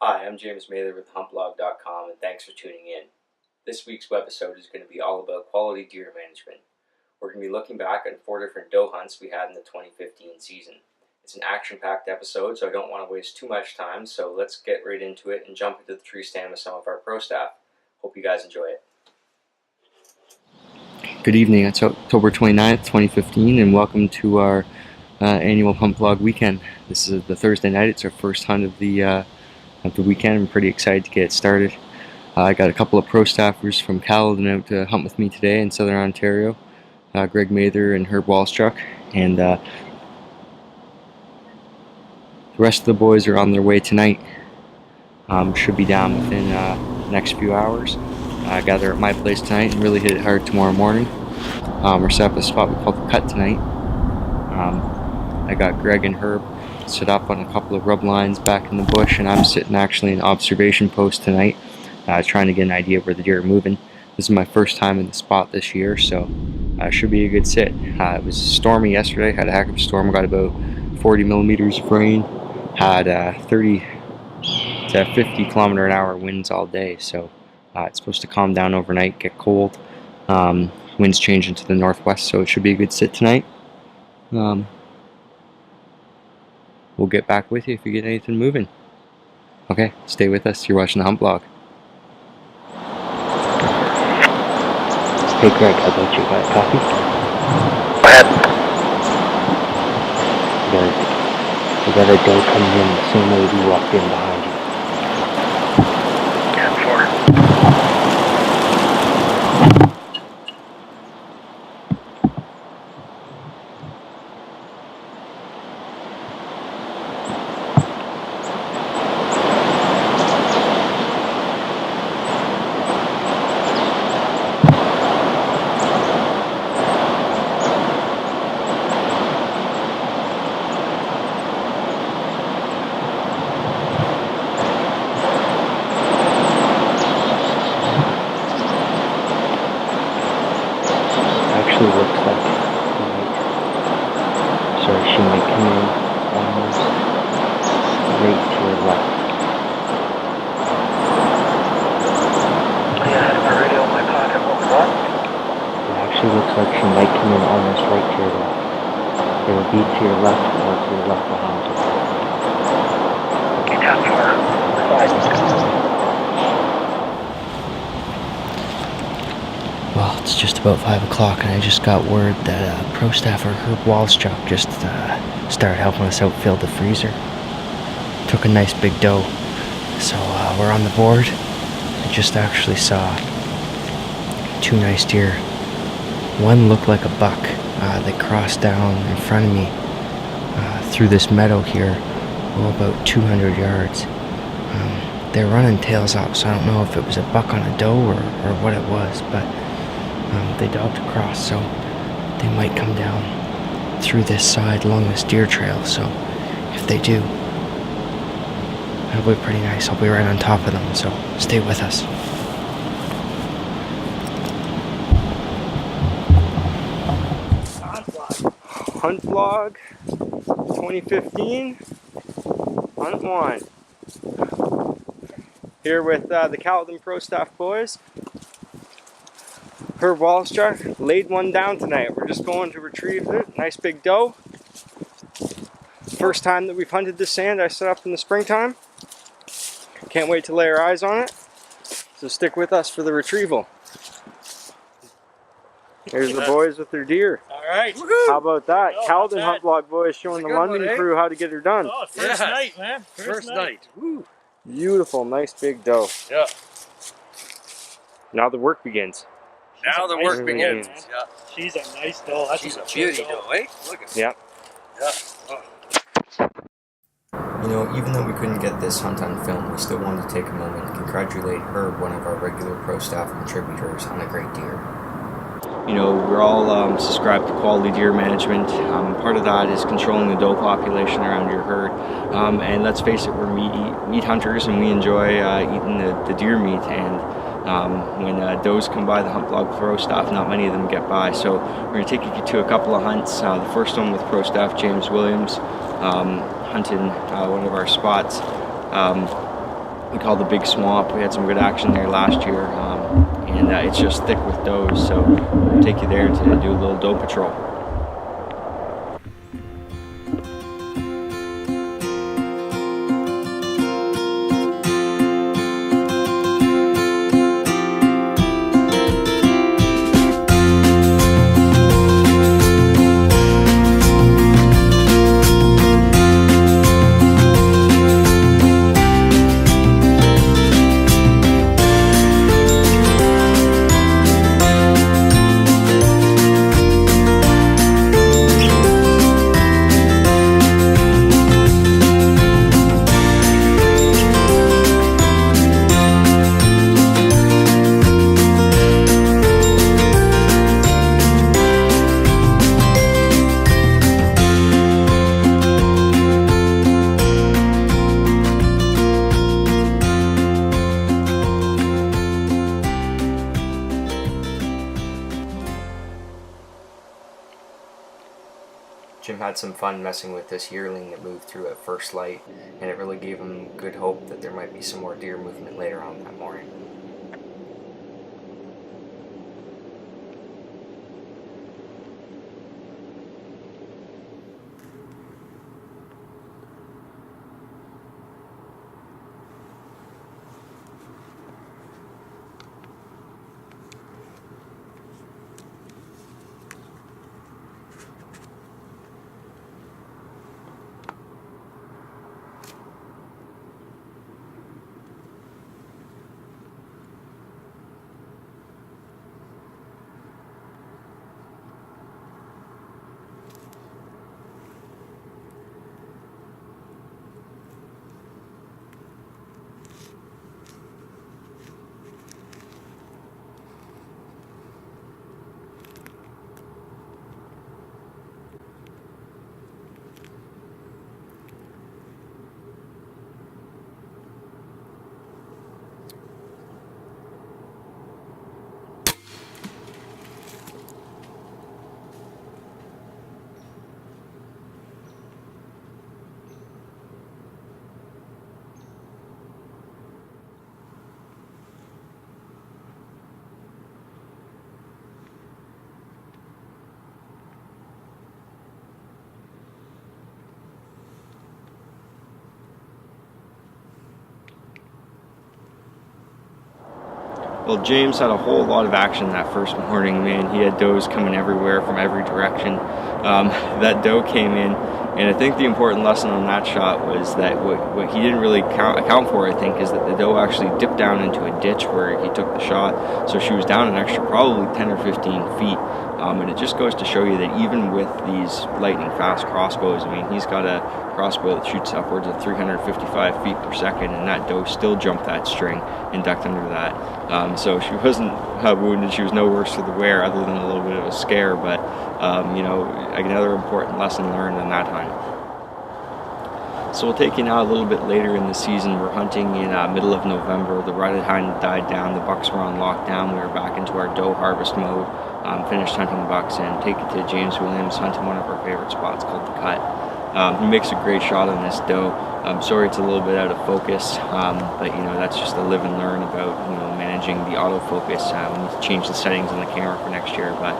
Hi, I'm James Mather with HuntBlog.com, and thanks for tuning in. This week's webisode is going to be all about quality deer management. We're going to be looking back on 4 different doe hunts we had in the 2015 season. It's an action-packed episode, so I don't want to waste too much time, so let's get right into it and jump into the tree stand with some of our pro staff. Hope you guys enjoy it. Good evening, it's October 29th, 2015, and welcome to our annual Hunt Vlog weekend. This is the Thursday night. It's our first hunt of the weekend. I'm pretty excited to get started. I got a couple of pro staffers from CALEDON out to hunt with me today in Southern Ontario. Greg Mather and Herb WALIZCHUK, and the rest of the boys are on their way tonight. Should be down within the next few hours. Gather at my place tonight and really hit it hard tomorrow morning. We're set up a spot we call the Cut tonight. I got Greg and Herb set up on a couple of rub lines back in the bush, and I'm sitting actually in observation post tonight, trying to get an idea of where the deer are moving. This is my first time in the spot this year, so should be a good sit. It was stormy yesterday, had a heck of a storm, got about 40 millimeters of rain, had 30 to 50 km/h winds all day, so it's supposed to calm down overnight, get cold. Winds changing to the northwest, so it should be a good sit tonight. We'll get back with you if you get anything moving. Okay, stay with us. You're watching the Hunt Vlog. Hey Greg, how about you? Got coffee? Go ahead. We got a doe coming in the same way we walked in behind you. 10-4. Looks like she might come in almost right to her left. Yeah, I have my radio in my pocket. What was that? It actually looks like she might come in almost right to your left. It'll be to your left or to your left behind you. Okay, 10-4. Well, it's just about 5 o'clock, and I just got word that pro staffer Herb WALIZCHUK just started helping us outfill the freezer. Took a nice big doe, so we're on the board. I just actually saw 2 nice deer. One looked like a buck. They crossed down in front of me through this meadow here, about 200 yards. They're running tails up, so I don't know if it was a buck on a doe or what it was, but they dogged across, so they might come down through this side along this deer trail. So if they do, that'll be pretty nice. I'll be right on top of them, so stay with us. Hunt Vlog 2015, Hunt 1. Here with the CALEDON Pro Staff boys. Herb WALIZCHUK laid one down tonight. We're just going to retrieve it. Nice big doe. First time that we've hunted this sand. I set up in the springtime. Can't wait to lay our eyes on it. So stick with us for the retrieval. There's the boys with their deer. Alright. How about that? Oh, CALEDON Hunt Vlog boys showing the London one, eh? crew how to get her done. Oh, first night, man. First night. Woo. Beautiful, nice big doe. Yeah. Now the work begins. Now the work begins. Yeah. She's a nice doe. She's a beauty doe, eh? Look at her. Yeah. Yeah. Oh. You know, even though we couldn't get this hunt on film, we still wanted to take a moment and congratulate Herb, one of our regular pro staff contributors, on a great deer. You know, we're all subscribed to quality deer management. Part of that is controlling the doe population around your herd. And let's face it, we're meat hunters, and we enjoy eating the deer meat. And when does come by the Hunt Vlog Pro Staff, not many of them get by. So we're going to take you to a couple of hunts. The first one with Pro Staff James Williams, hunting one of our spots. we call the Big Swamp. We had some good action there last year, and it's just thick with does, so we'll take you there to do a little doe patrol. Jim had some fun messing with this yearling that moved through at first light, and it really gave him good hope that there might be some more deer movement later on that morning. Well, James had a whole lot of action that first morning, man. He had does coming everywhere from every direction. That doe came in, and I think the important lesson on that shot was that what he didn't really account for, I think, is that the doe actually dipped down into a ditch where he took the shot. So she was down an extra probably 10 or 15 feet. And it just goes to show you that even with these lightning fast crossbows, I mean, he's got a crossbow that shoots upwards of 355 feet per second, and that doe still jumped that string and ducked under that. So she wasn't wounded. She was no worse for the wear, other than a little bit of a scare. But you know, another important lesson learned in that time. So we'll take you now a little bit later in the season. We're hunting in middle of November. The rut had died down. The bucks were on lockdown. We were back into our doe harvest mode. Finished hunting bucks and take it to James Williams, hunting one of our favorite spots called the Cut. He makes a great shot on this doe. I'm sorry it's a little bit out of focus, but you know, that's just a live and learn about, you know, managing the autofocus. We need to change the settings on the camera for next year, but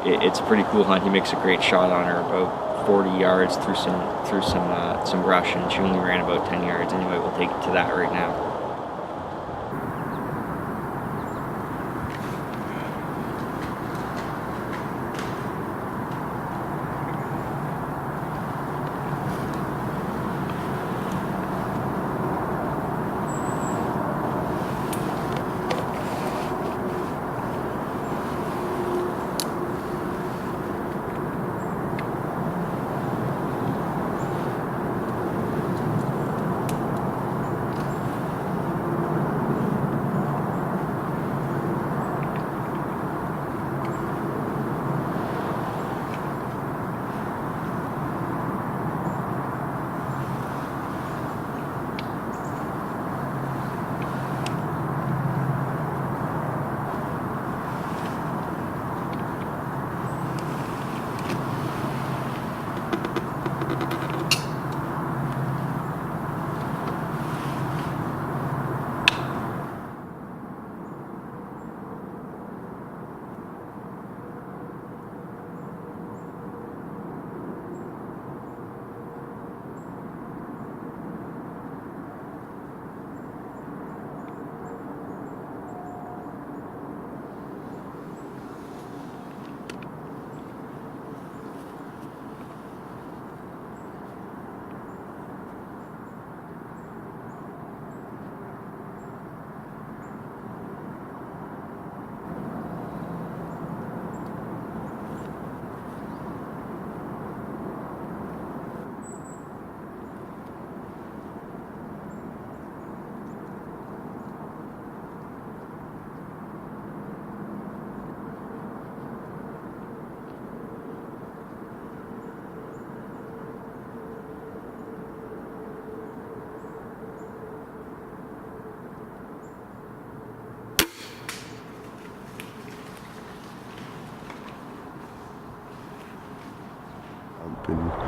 it's a pretty cool hunt. He makes a great shot on her about 40 yards through some brush, and she only ran about 10 yards. Anyway, we'll take it to that right now.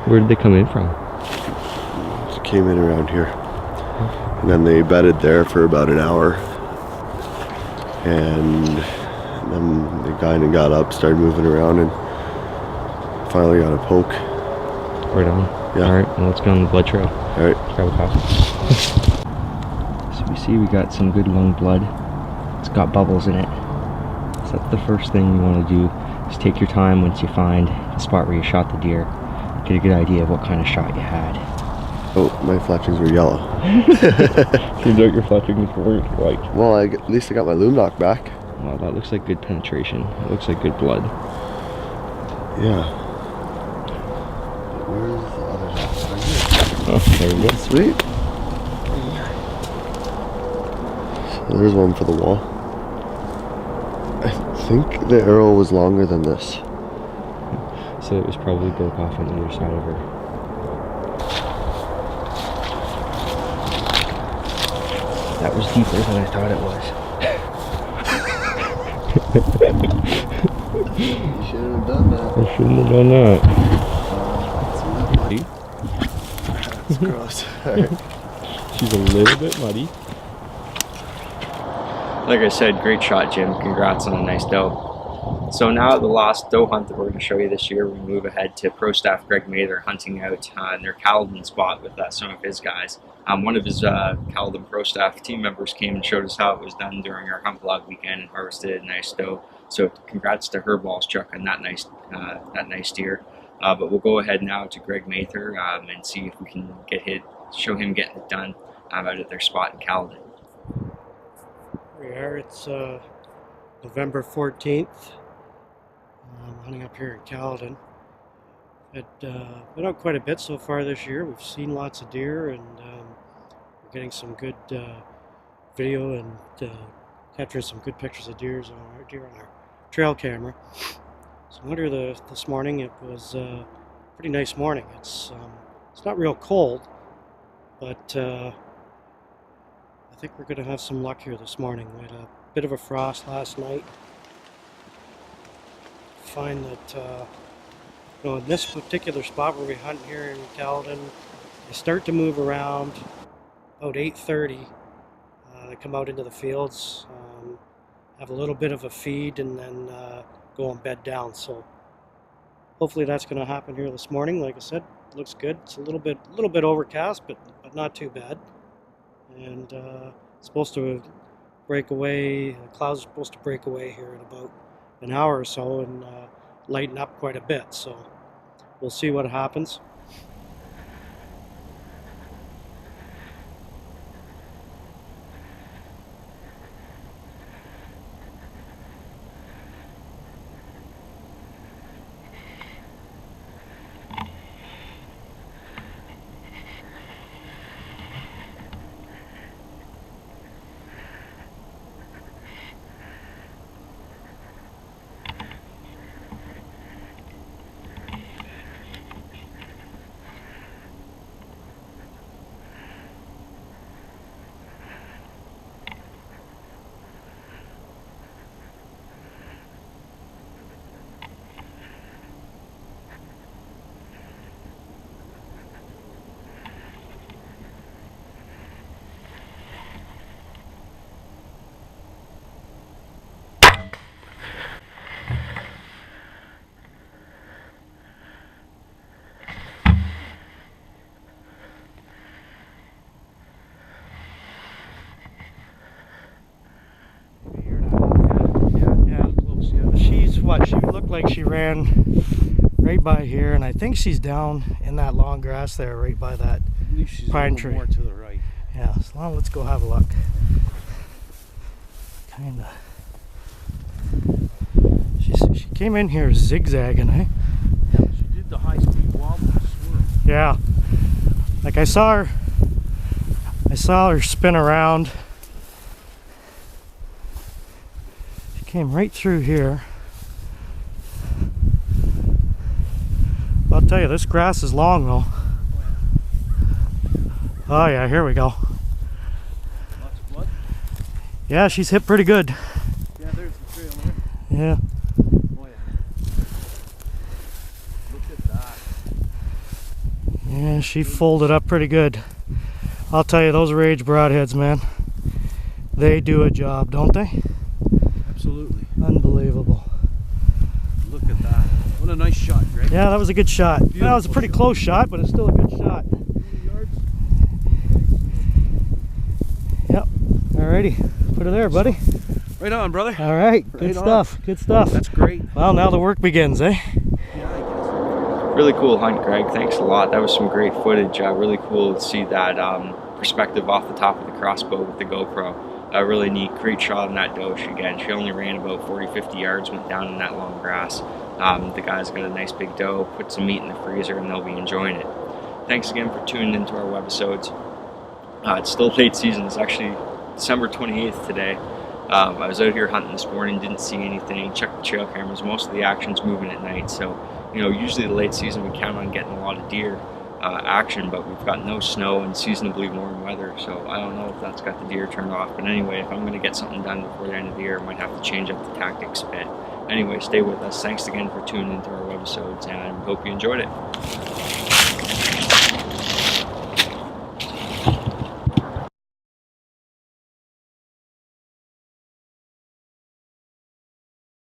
Where did they come in from? Just came in around here. And then they bedded there for about an hour. And then they kind of got up, started moving around, and finally got a poke. Right on. Yeah. Alright, well, let's go on the blood trail. Alright. Grab a coffee. So we see we got some good lung blood. It's got bubbles in it. So that's the first thing you want to do, is take your time once you find the spot where you shot the deer. Get a good idea of what kind of shot you had. Oh, my fletchings were yellow. Seems like your fletchings weren't white. Well, at least I got my loom knock back. Wow, that looks like good penetration. It looks like good blood. Yeah. Where's the other half? Right here. Oh, there we go. Sweet. So there's one for the wall. I think the arrow was longer than this. So it was probably broke off on either side of her. That was deeper than I thought it was. You shouldn't have done that. I shouldn't have done that. That's gross. She's a little bit muddy. Like I said, great shot, Jim. Congrats on a nice doe. So now the last doe hunt that we're going to show you this year, we move ahead to Pro Staff Greg Mather hunting out in their CALEDON spot with some of his guys. One of his CALEDON Pro Staff team members came and showed us how it was done during our hunt vlog weekend and harvested a nice doe. So congrats to WALIZCHUK on that nice deer. But we'll go ahead now to Greg Mather and see if we can show him getting it done out at their spot in CALEDON. Here we are. It's November 14th. I'm hunting up here in CALEDON. Been out quite a bit so far this year. We've seen lots of deer, and we're getting some good video and capturing some good pictures of deer on our trail camera. So under this morning, it was a pretty nice morning. It's not real cold, but I think we're going to have some luck here this morning. We had a bit of a frost last night. Find that in this particular spot where we hunt here in CALEDON, they start to move around about 8:30. They come out into the fields, have a little bit of a feed, and then go and bed down. So hopefully that's going to happen here this morning. Like I said, it looks good. It's a little bit overcast, but not too bad. And it's supposed to break away. The clouds are supposed to break away here in about an hour or so and lighten up quite a bit. So we'll see what happens. She looked like she ran right by here, and I think she's down in that long grass there, right by that pine tree. More to the right. Yeah, so now let's go have a look. Kinda. She came in here zigzagging, eh? She did the high-speed wobble and swirl. Yeah. Like I saw her spin around. She came right through here. I'll tell you, this grass is long though. Oh yeah, here we go. Lots of blood? Yeah, she's hit pretty good. Yeah, there's the trail there. Yeah. Oh yeah. Look at that. Yeah, she folded up pretty good. I'll tell you, those Rage broadheads, man, they do a job, don't they? Absolutely. Unbelievable. Look at that. What a nice shot, Greg. Yeah, that was a good shot. That was a Beautiful pretty shot. close shot, but it's still a good shot. 20 yards. Yep. Alrighty. Put her there, buddy. Right on, brother. All right. Good Right on. stuff. Good stuff. That's great. Well, now the work begins, eh? Yeah, I guess. Really cool hunt, Greg. Thanks a lot. That was some great footage. Really cool to see that perspective off the top of the crossbow with the GoPro. Really neat. Great shot on that doe. She only ran about 40-50 yards, went down in that long grass. The guy's got a nice big doe, put some meat in the freezer, and they'll be enjoying it. Thanks again for tuning into our webisodes. It's still late season. It's actually December 28th today. I was out here hunting this morning, didn't see anything, checked the trail cameras. Most of the action's moving at night, so usually the late season we count on getting a lot of deer action, but we've got no snow and seasonably warm weather, so I don't know if that's got the deer turned off. But anyway, if I'm going to get something done before the end of the year, I might have to change up the tactics a bit. Anyway, stay with us. Thanks again for tuning into our webisodes, and I hope you enjoyed it.